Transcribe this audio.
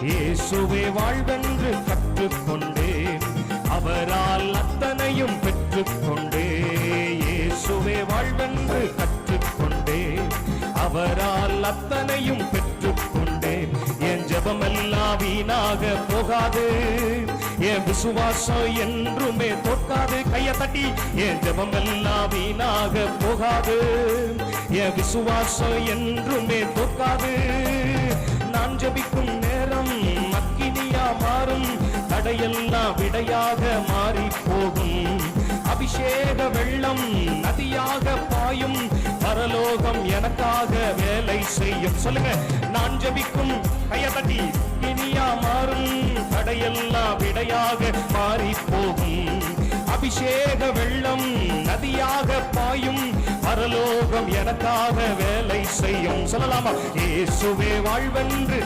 இயேசுவே வாழ்வென்று கற்றுக்கொண்டேன், அவரால் அத்தனையும் பெற்றுக்கொண்டேன். இயேசுவே வாழ்வென்று கற்றுக்கொண்டேன், அவரால் அத்தனையும் பெற்றுக்கொண்டேன். என் ஜெபமெல்லாம் வீணாக போகாது, என் விசுவாசம் என்றுமே தோற்காது. கையை தட்டி, என் ஜெபமெல்லாம் வீணாக போகாது, என் விசுவாசம் என்றுமே தோற்காது. நான் ஜெபிக்கும் நேரம் அக்கினியா மாறும், தடையெல்லாம் விடையாக மாறி போகும். அபிஷேக வெள்ளம் நதியாக பாயும், பரலோகம் எனக்காக வேலை செய்யும். சொல்லுங்க, நான் ஜெபிக்கும் கையை தட்டி, இனியா மாறும், தடையெல்லாம் விடையாக மாறி போகும். அபிஷேக வெள்ளம் நதியாக பாயும், பரலோகம் எனக்காக வேலை செய்யும். சொல்லலாமா? இயேசுவே வாழ்வென்று